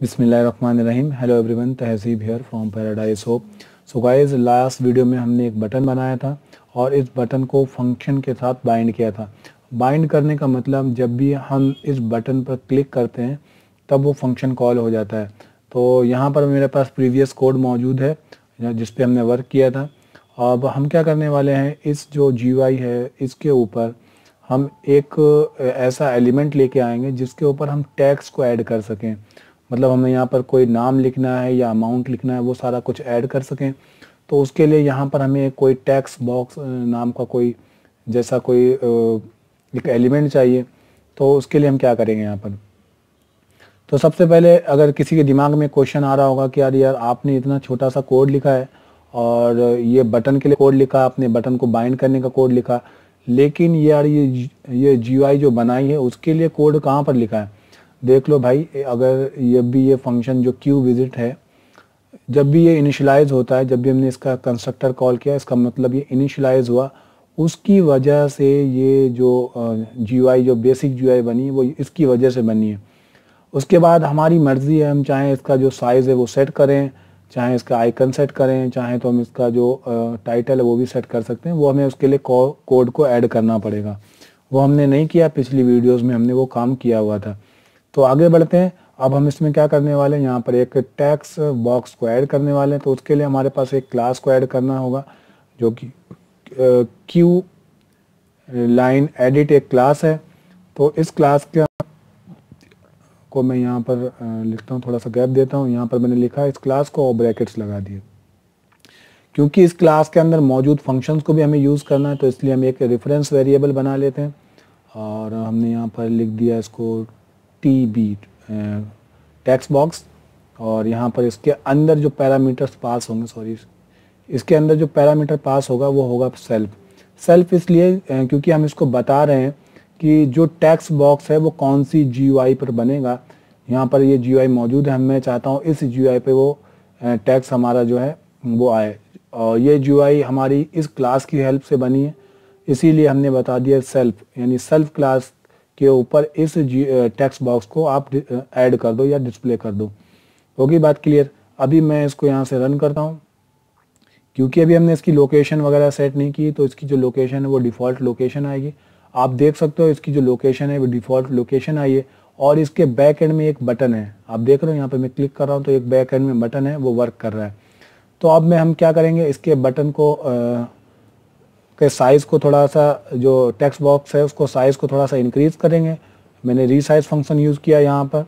बिस्मिल्लाहिर्रहमानिर्रहीम। Hello everyone, Tahseeb here from paradise hope. So guys, last video में हमने एक बटन बनाया था और इस बटन को फंक्शन के साथ बाइंड किया था। बाइंड करने का मतलब जब भी हम इस बटन पर क्लिक करते हैं तब वो फंक्शन कॉल हो जाता है। तो यहाँ पर मेरे पास प्रीवियस कोड मौजूद है जिस पे हमने वर्क किया था। अब हम क्या करने वाले हैं, इस जो GUI है इसके ऊपर हम एक ऐसा एलिमेंट लेके आएंगे जिसके ऊपर हम टैग्स को ऐड कर सकें। मतलब हमें यहाँ पर कोई नाम लिखना है या अमाउंट लिखना है, वो सारा कुछ ऐड कर सकें। तो उसके लिए यहाँ पर हमें कोई टेक्स्ट बॉक्स नाम का कोई जैसा कोई एक एलिमेंट चाहिए। तो उसके लिए हम क्या करेंगे यहाँ पर, तो सबसे पहले अगर किसी के दिमाग में क्वेश्चन आ रहा होगा कि यार आपने इतना छोटा सा कोड लिखा है और ये बटन के लिए कोड लिखा, आपने बटन को बाइंड करने का कोड लिखा, लेकिन यार ये GUI जो बनाई है उसके लिए कोड कहाँ पर लिखा है। देख लो भाई, अगर ये फंक्शन जो क्यू विजिट है, जब भी ये इनिशियलाइज होता है, जब भी हमने इसका कंस्ट्रक्टर कॉल किया, इसका मतलब ये इनिशियलाइज हुआ, उसकी वजह से ये जो GUI जो बेसिक GUI बनी वो इसकी वजह से बनी है। उसके बाद हमारी मर्ज़ी है, हम चाहें इसका जो साइज़ है वो सेट करें, चाहे इसका आइकन सेट करें, चाहे तो हम इसका जो टाइटल है वो भी सेट कर सकते हैं। वो हमें उसके लिए कोड को ऐड करना पड़ेगा। वो हमने नहीं किया, पिछली वीडियोस में हमने वो काम किया हुआ था। तो आगे बढ़ते हैं। अब हम इसमें क्या करने वाले हैं, यहाँ पर एक टेक्स्ट बॉक्स को ऐड करने वाले हैं। तो उसके लिए हमारे पास एक क्लास को ऐड करना होगा जो कि क्यू लाइन एडिट एक क्लास है। तो इस क्लास को मैं यहाँ पर लिखता हूँ, थोड़ा सा गैप देता हूँ। यहाँ पर मैंने लिखा है इस क्लास को और ब्रैकेट्स लगा दिए, क्योंकि इस क्लास के अंदर मौजूद फंक्शंस को भी हमें यूज़ करना है। तो इसलिए हम एक रेफरेंस वेरिएबल बना लेते हैं और हमने यहाँ पर लिख दिया इसको TB टेक्स्ट बॉक्स। और यहाँ पर इसके अंदर जो पैरामीटर्स पास होंगे, इसके अंदर जो पैरामीटर पास होगा वो होगा सेल्फ इसलिए क्योंकि हम इसको बता रहे हैं कि जो टेक्स्ट बॉक्स है वो कौन सी GUI पर बनेगा। यहाँ पर ये GUI मौजूद है, मैं चाहता हूँ इस GUI पे वो टेक्स्ट हमारा जो है वो आए, और ये GUI हमारी इस क्लास की हेल्प से बनी है, इसीलिए हमने बता दिया सेल्फ, यानी सेल्फ क्लास के ऊपर इस टेक्स्ट बॉक्स को आप ऐड कर दो या डिस्प्ले कर दो। होगी बात क्लियर। अभी मैं इसको यहाँ से रन करता हूँ। क्योंकि अभी हमने इसकी लोकेशन वगैरह सेट नहीं की, तो इसकी जो लोकेशन है वो डिफ़ॉल्ट लोकेशन आएगी। आप देख सकते हो इसकी जो लोकेशन है वो डिफ़ॉल्ट लोकेशन आई है। और इसके बैक एंड में एक बटन है, आप देख रहे हो यहाँ पे मैं क्लिक कर रहा हूँ तो एक बैक एंड में बटन है वो वर्क कर रहा है। तो अब हम क्या करेंगे, इसके बटन को के साइज़ को थोड़ा सा, जो टेक्स्ट बॉक्स है उसको साइज़ को थोड़ा सा इंक्रीज़ करेंगे। मैंने रीसाइज फंक्शन यूज़ किया यहाँ पर,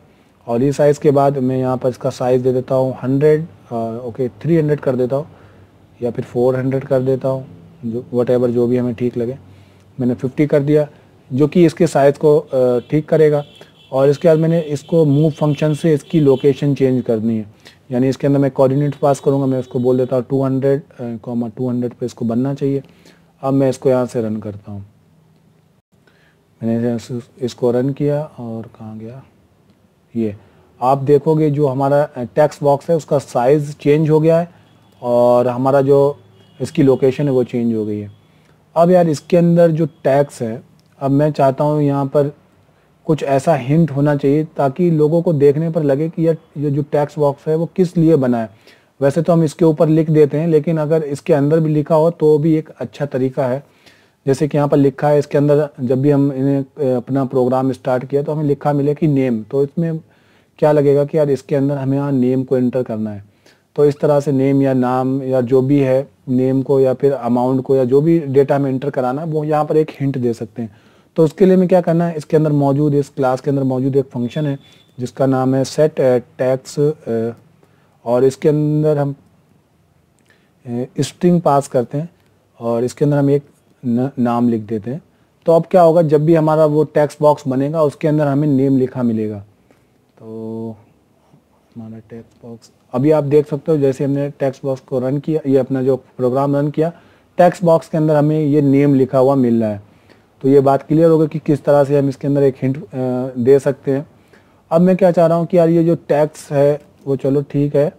और रीसाइज के बाद मैं यहाँ पर इसका साइज़ दे देता हूँ 100, ओके 300 कर देता हूँ या फिर 400 कर देता हूँ, जो वट जो भी हमें ठीक लगे। मैंने 50 कर दिया, जो कि इसके साइज़ को ठीक करेगा। और इसके बाद मैंने इसको मूव फंक्शन से इसकी लोकेशन चेंज करनी है, यानी इसके अंदर मैं कोऑर्डिनेट पास करूँगा। मैं उसको बोल देता हूँ 200, पे इसको बनना चाहिए। अब मैं इसको यहाँ से रन करता हूँ। मैंने इसको रन किया और कहाँ गया, ये आप देखोगे जो हमारा टेक्स्ट बॉक्स है उसका साइज़ चेंज हो गया है और हमारा जो इसकी लोकेशन है वो चेंज हो गई है। अब यार इसके अंदर जो टैग्स है, अब मैं चाहता हूँ यहाँ पर कुछ ऐसा हिंट होना चाहिए ताकि लोगों को देखने पर लगे कि यार ये जो टेक्स्ट बॉक्स है वो किस लिए बना है। वैसे तो हम इसके ऊपर लिख देते हैं, लेकिन अगर इसके अंदर भी लिखा हो तो भी एक अच्छा तरीका है। जैसे कि यहाँ पर लिखा है इसके अंदर, जब भी हम इन्हें अपना प्रोग्राम स्टार्ट किया तो हमें लिखा मिले कि नेम, तो इसमें क्या लगेगा कि यार इसके अंदर हमें यहाँ नेम को एंटर करना है। तो इस तरह से नेम या नाम या जो भी है, नेम को या फिर अमाउंट को या जो भी डेटा में एंटर कराना है वो यहाँ पर एक हिंट दे सकते हैं। तो उसके लिए हमें क्या करना है, इसके अंदर मौजूद, इस क्लास के अंदर मौजूद एक फंक्शन है जिसका नाम है सेट टेक्स्ट, और इसके अंदर हम स्ट्रिंग पास करते हैं और इसके अंदर हम एक नाम लिख देते हैं। तो अब क्या होगा, जब भी हमारा वो टेक्स्ट बॉक्स बनेगा उसके अंदर हमें नेम लिखा मिलेगा। तो हमारा टेक्स्ट बॉक्स, अभी आप देख सकते हो जैसे हमने टेक्स्ट बॉक्स को रन किया, ये अपना जो प्रोग्राम रन किया, टेक्स्ट बॉक्स के अंदर हमें ये नेम लिखा हुआ मिल रहा है। तो ये बात क्लियर होगी कि किस तरह से हम इसके अंदर एक हिंट दे सकते हैं। अब मैं क्या चाह रहा हूँ कि यार ये जो टेक्स्ट है वो चलो ठीक है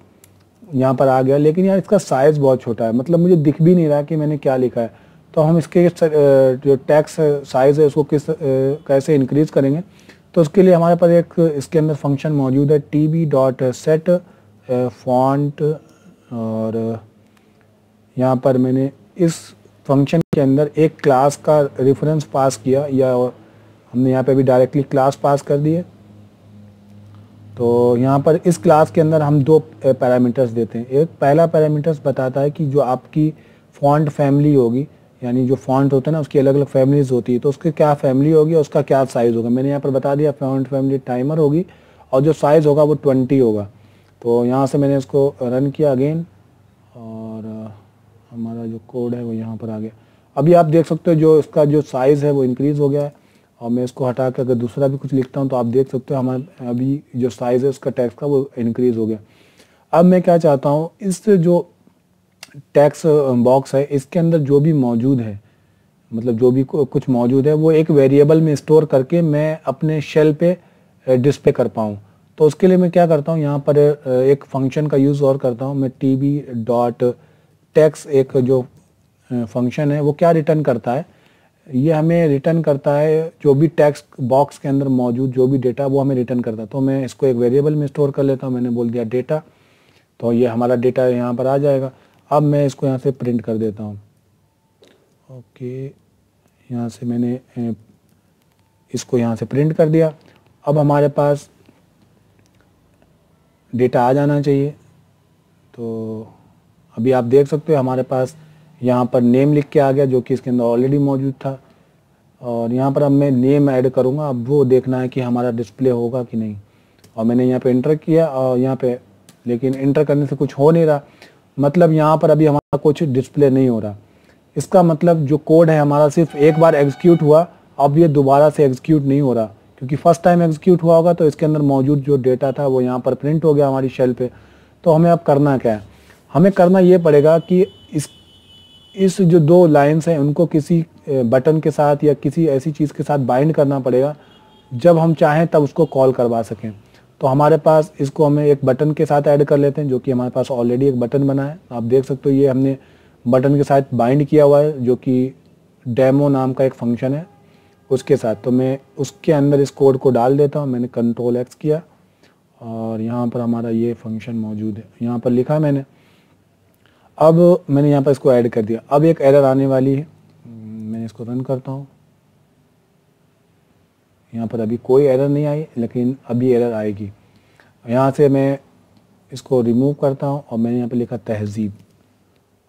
यहाँ पर आ गया, लेकिन यार इसका साइज़ बहुत छोटा है, मतलब मुझे दिख भी नहीं रहा कि मैंने क्या लिखा है। तो हम इसके जो टेक्स्ट साइज़ है उसको कैसे इंक्रीज़ करेंगे। तो उसके लिए हमारे पास एक इसके अंदर फंक्शन मौजूद है tb.set फॉन्ट, और यहाँ पर मैंने इस फंक्शन के अंदर एक क्लास का रेफरेंस पास किया, या हमने यहाँ पे भी डायरेक्टली क्लास पास कर दिए। तो यहाँ पर इस क्लास के अंदर हम 2 पैरामीटर्स देते हैं। एक पहला पैरामीटर्स बताता है कि जो आपकी फॉन्ट फैमिली होगी, यानी जो फॉन्ट होता है ना उसकी अलग अलग फैमिलीज होती है, तो उसकी क्या फैमिली होगी और उसका क्या साइज़ होगा। मैंने यहाँ पर बता दिया फॉन्ट फैमिली टाइमर होगी और जो साइज़ होगा वो 20 होगा। तो यहाँ से मैंने इसको रन किया अगेन, और हमारा जो कोड है वो यहाँ पर आ गया। अभी आप देख सकते हो जो इसका जो साइज़ है वो इंक्रीज़ हो गया है, और मैं इसको हटा के अगर दूसरा भी कुछ लिखता हूँ तो आप देख सकते हो हमारे अभी जो साइज़ है उसका टेक्स्ट का वो इंक्रीज़ हो गया। अब मैं क्या चाहता हूँ, इस जो टेक्स्ट बॉक्स है इसके अंदर जो भी मौजूद है, मतलब जो भी कुछ मौजूद है वो एक वेरिएबल में स्टोर करके मैं अपने शेल पे डिस्प्ले कर पाऊँ। तो उसके लिए मैं क्या करता हूँ, यहाँ पर एक फंक्शन का यूज़ और करता हूँ मैं। tb.text एक जो फंक्शन है वो क्या रिटर्न करता है, ये हमें रिटर्न करता है जो भी टेक्स्ट बॉक्स के अंदर मौजूद जो भी डेटा वो हमें रिटर्न करता है। तो मैं इसको एक वेरिएबल में स्टोर कर लेता हूँ, मैंने बोल दिया डेटा, तो ये हमारा डेटा यहाँ पर आ जाएगा। अब मैं इसको यहाँ से प्रिंट कर देता हूँ। ओके, यहाँ से मैंने इसको यहाँ से प्रिंट कर दिया। अब हमारे पास डेटा आ जाना चाहिए। तो अभी आप देख सकते हो हमारे पास यहाँ पर नेम लिख के आ गया, जो कि इसके अंदर ऑलरेडी मौजूद था। और यहाँ पर अब मैं नेम ऐड करूँगा, अब वो देखना है कि हमारा डिस्प्ले होगा कि नहीं। और मैंने यहाँ पे इंटर किया और यहाँ पे, लेकिन इंटर करने से कुछ हो नहीं रहा, मतलब यहाँ पर अभी हमारा कुछ डिस्प्ले नहीं हो रहा। इसका मतलब जो कोड है हमारा सिर्फ एक बार एग्जीक्यूट हुआ, अब ये दोबारा से एग्जीक्यूट नहीं हो रहा, क्योंकि फर्स्ट टाइम एग्जीक्यूट हुआ होगा तो इसके अंदर मौजूद जो डेटा था वो यहाँ पर प्रिंट हो गया हमारी शेल पे। तो हमें अब करना क्या है, हमें करना ये पड़ेगा कि इस जो 2 लाइन्स हैं उनको किसी बटन के साथ या किसी ऐसी चीज़ के साथ बाइंड करना पड़ेगा, जब हम चाहें तब उसको कॉल करवा सकें। तो हमारे पास इसको हमें एक बटन के साथ ऐड कर लेते हैं, जो कि हमारे पास ऑलरेडी एक बटन बना है। आप देख सकते हो ये हमने बटन के साथ बाइंड किया हुआ है, जो कि डेमो नाम का एक फंक्शन है उसके साथ। तो मैं उसके अंदर इस कोड को डाल देता हूँ। मैंने कंट्रोल X किया और यहाँ पर हमारा ये फंक्शन मौजूद है, यहाँ पर लिखा मैंने। अब मैंने यहाँ पर इसको ऐड कर दिया। अब एक एरर आने वाली है, मैं इसको रन करता हूँ। यहाँ पर अभी कोई एरर नहीं आई, लेकिन अभी एरर आएगी। यहाँ से मैं इसको रिमूव करता हूँ और मैंने यहाँ पे लिखा तहज़ीब।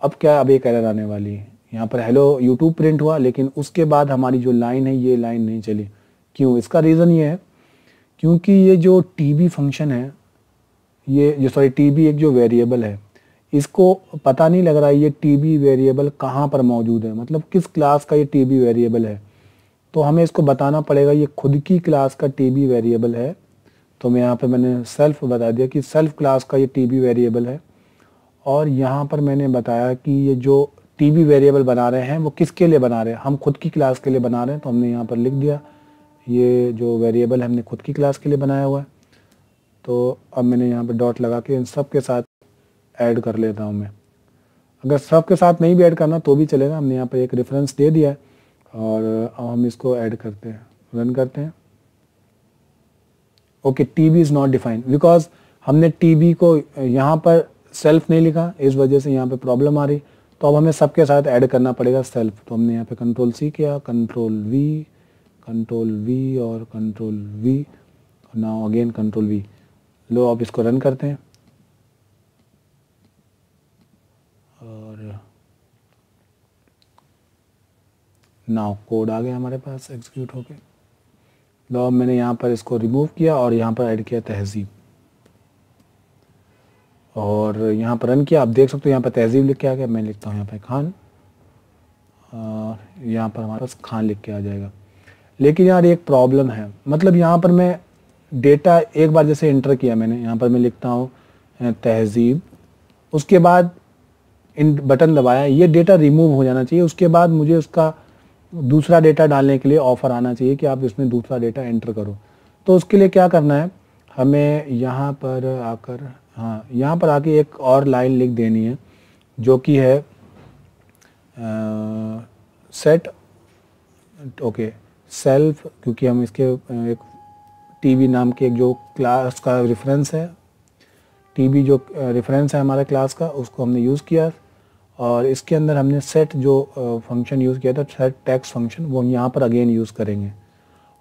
अब क्या, अब एक एरर आने वाली है। यहाँ पर हेलो यूट्यूब प्रिंट हुआ, लेकिन उसके बाद हमारी जो लाइन है ये लाइन नहीं चली। क्यों? इसका रीज़न ये है क्योंकि ये जो टीबी फंक्शन है, ये जो सॉरी टीबी एक जो वेरिएबल है, इसको पता नहीं लग रहा है ये टीबी वेरिएबल कहाँ पर मौजूद है, मतलब किस क्लास का ये टीबी वेरिएबल है। तो हमें इसको बताना पड़ेगा ये खुद की क्लास का टीबी वेरिएबल है। तो मैं यहाँ पे मैंने सेल्फ बता दिया कि सेल्फ क्लास का ये टीबी वेरिएबल है। और यहाँ पर मैंने बताया कि ये जो टीबी वेरिएबल बना रहे हैं वो किसके लिए बना रहे हैं, हम खुद की क्लास के लिए बना रहे हैं। तो हमने यहाँ पर लिख दिया ये जो वेरिएबल हमने खुद की क्लास के लिए बनाया हुआ है। तो अब मैंने यहाँ पर डॉट लगा के इन सब के साथ ऐड कर लेता हूँ मैं। अगर सब के साथ नहीं भी ऐड करना तो भी चलेगा, हमने यहाँ पर एक रेफरेंस दे दिया है। और अब हम इसको ऐड करते हैं, रन करते हैं। Okay, TB is not defined because हमने टीबी को यहाँ पर सेल्फ नहीं लिखा, इस वजह से यहाँ पे प्रॉब्लम आ रही। तो अब हमें सबके साथ ऐड करना पड़ेगा सेल्फ। तो हमने यहाँ पे कंट्रोल C किया, कंट्रोल V और control V, now again control V। लो अब इसको रन करते हैं और नाउ कोड आ गया हमारे पास एग्जीक्यूट होके। लो अब मैंने यहाँ पर इसको रिमूव किया और यहाँ पर ऐड किया तहज़ीब और यहाँ पर रन किया। आप देख सकते हो यहाँ पर तहज़ीब लिख के आ गया। मैं लिखता हूँ यहाँ पर खान और यहाँ पर हमारे पास खान लिख के आ जाएगा। लेकिन यार एक प्रॉब्लम है, मतलब यहाँ पर मैं डेटा एक बार जैसे इंटर किया मैंने, यहाँ पर मैं लिखता हूँ तहज़ीब, उसके बाद इन बटन दबाया, ये डेटा रिमूव हो जाना चाहिए। उसके बाद मुझे उसका दूसरा डेटा डालने के लिए ऑफर आना चाहिए कि आप इसमें दूसरा डेटा एंटर करो। तो उसके लिए क्या करना है, हमें यहाँ पर आकर, हाँ यहाँ पर आके एक और लाइन लिख देनी है जो कि है सेट ओके सेल्फ, क्योंकि हम इसके एक टीवी नाम के एक जो क्लास का रेफरेंस है, टीवी जो रेफरेंस है हमारे क्लास का, उसको हमने यूज़ किया। और इसके अंदर हमने सेट जो फंक्शन यूज़ किया था, सेट टेक्स्ट फंक्शन, वो यहाँ पर अगेन यूज़ करेंगे।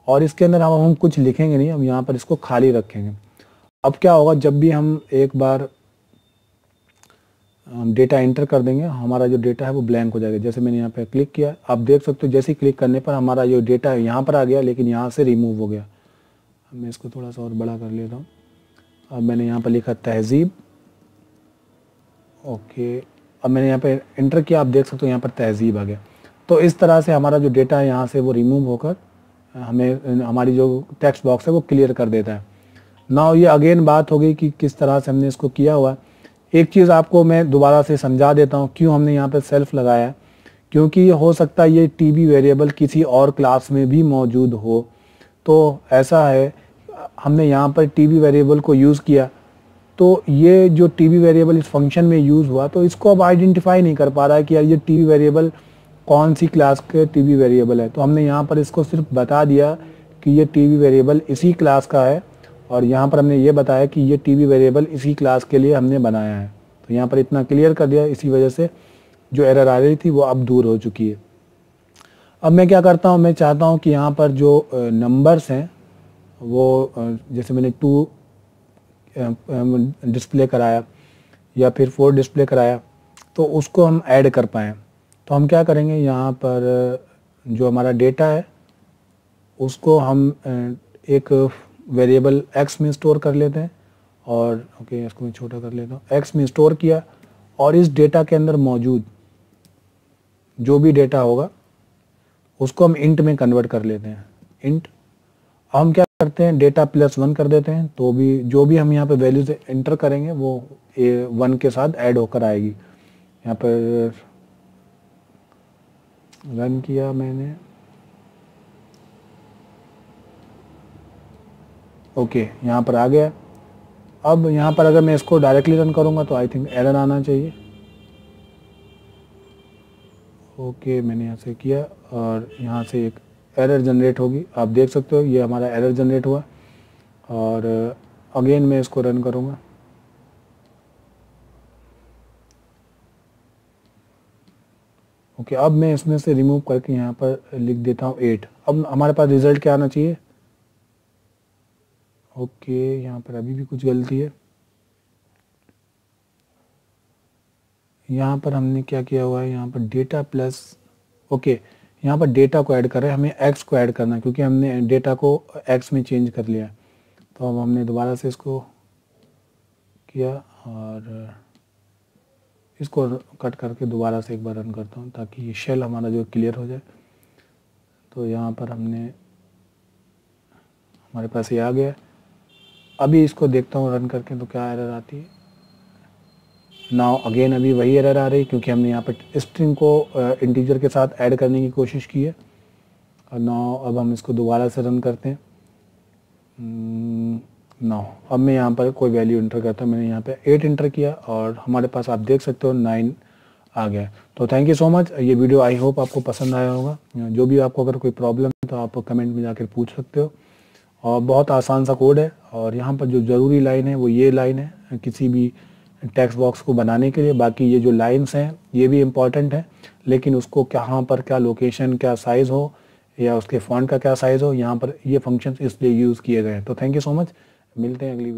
और इसके अंदर हम कुछ लिखेंगे नहीं, हम यहाँ पर इसको खाली रखेंगे। अब क्या होगा, जब भी हम एक बार डेटा एंटर कर देंगे, हमारा जो डेटा है वो ब्लैंक हो जाएगा। जैसे मैंने यहाँ पे क्लिक किया, आप देख सकते हो जैसे ही क्लिक करने पर हमारा जो डेटा है यहाँ पर आ गया, लेकिन यहाँ से रिमूव हो गया। अब मैं इसको थोड़ा सा और बड़ा कर लेता हूँ। अब मैंने यहाँ पर लिखा तहज़ीब, ओके। अब मैंने यहाँ पे एंटर किया, आप देख सकते हो यहाँ पर तहज़ीब आ गया। तो इस तरह से हमारा जो डेटा है यहाँ से वो रिमूव होकर हमें हमारी जो टेक्स्ट बॉक्स है वो क्लियर कर देता है। नाउ ये अगेन बात हो गई कि किस तरह से हमने इसको किया हुआ। एक चीज़ आपको मैं दोबारा से समझा देता हूँ क्यों हमने यहाँ पे सेल्फ लगाया, क्योंकि ये हो सकता है ये टीबी वेरिएबल किसी और क्लास में भी मौजूद हो। तो ऐसा है, हमने यहाँ पर टीबी वेरिएबल को यूज़ किया, तो ये जो टीबी वेरिएबल इस फंक्शन में यूज़ हुआ, तो इसको अब आइडेंटिफाई नहीं कर पा रहा है कि यार ये टीबी वेरिएबल कौन सी क्लास के टीबी वेरिएबल है। तो हमने यहाँ पर इसको सिर्फ बता दिया कि ये टीबी वेरिएबल इसी क्लास का है, और यहाँ पर हमने ये बताया कि ये टीबी वेरिएबल इसी क्लास के लिए हमने बनाया है। तो यहाँ पर इतना क्लियर कर दिया, इसी वजह से जो एरर आ रही थी वो अब दूर हो चुकी है। अब मैं क्या करता हूँ, मैं चाहता हूँ कि यहाँ पर जो नंबर्स हैं वो जैसे मैंने 2 डिस्प्ले कराया या फिर 4 डिस्प्ले कराया, तो उसको हम ऐड कर पाएँ। तो हम क्या करेंगे, यहाँ पर जो हमारा डेटा है उसको हम एक वेरिएबल x में स्टोर कर लेते हैं, और ओके इसको मैं छोटा कर लेता हूँ। x में स्टोर किया, और इस डेटा के अंदर मौजूद जो भी डेटा होगा उसको हम इंट में कन्वर्ट कर लेते हैं, इंट। हम क्या करते हैं, डेटा +1 कर देते हैं, तो भी जो भी हम यहाँ पे वैल्यूज एंटर करेंगे वो 1 के साथ ऐड होकर आएगी। यहाँ पर रन किया मैंने, ओके यहाँ पर आ गया। अब यहाँ पर अगर मैं इसको डायरेक्टली रन करूँगा तो आई थिंक एरर आना चाहिए। ओके मैंने यहाँ से किया, और यहाँ से एक एरर जनरेट होगी, आप देख सकते हो ये हमारा एरर जनरेट हुआ। और अगेन मैं इसको रन करूँगा, ओके। अब मैं इसमें से रिमूव करके यहाँ पर लिख देता हूँ 8। अब हमारे पास रिजल्ट क्या आना चाहिए, ओके यहाँ पर अभी भी कुछ गलती है। यहाँ पर हमने क्या किया हुआ है, यहाँ पर डेटा प्लस, ओके यहाँ पर डेटा को ऐड कर रहे हैं, हमें एक्स को ऐड करना है क्योंकि हमने डेटा को एक्स में चेंज कर लिया। तो अब हमने दोबारा से इसको किया, और इसको कट करके दोबारा से एक बार रन करता हूँ ताकि ये शेल हमारा जो क्लियर हो जाए। तो यहाँ पर हमने, हमारे पास ये आ गया। अभी इसको देखता हूँ रन करके तो क्या एरर आती है। नाउ अगेन अभी वही एरर आ रही, क्योंकि हमने यहाँ पर स्ट्रिंग को इंटीजर के साथ ऐड करने की कोशिश की है। और नाउ अब हम इसको दोबारा से रन करते हैं। नाउ अब मैं यहाँ पर कोई वैल्यू इंटर करता हूँ। मैंने यहाँ पे 8 इंटर किया, और हमारे पास आप देख सकते हो 9 आ गया। तो थैंक यू सो मच। ये वीडियो आई होप आपको पसंद आया होगा। जो भी आपको अगर कोई प्रॉब्लम है तो आप कमेंट में जाकर पूछ सकते हो। और बहुत आसान सा कोड है, और यहाँ पर जो ज़रूरी लाइन है वो ये लाइन है किसी भी टेक्स्ट बॉक्स को बनाने के लिए। बाकी ये जो लाइन्स हैं ये भी इम्पॉर्टेंट है, लेकिन उसको कहाँ पर क्या लोकेशन, क्या साइज़ हो, या उसके फॉन्ट का क्या साइज़ हो, यहाँ पर ये फंक्शंस इसलिए यूज़ किए गए हैं। तो थैंक यू सो मच, मिलते हैं अगली वीडियो।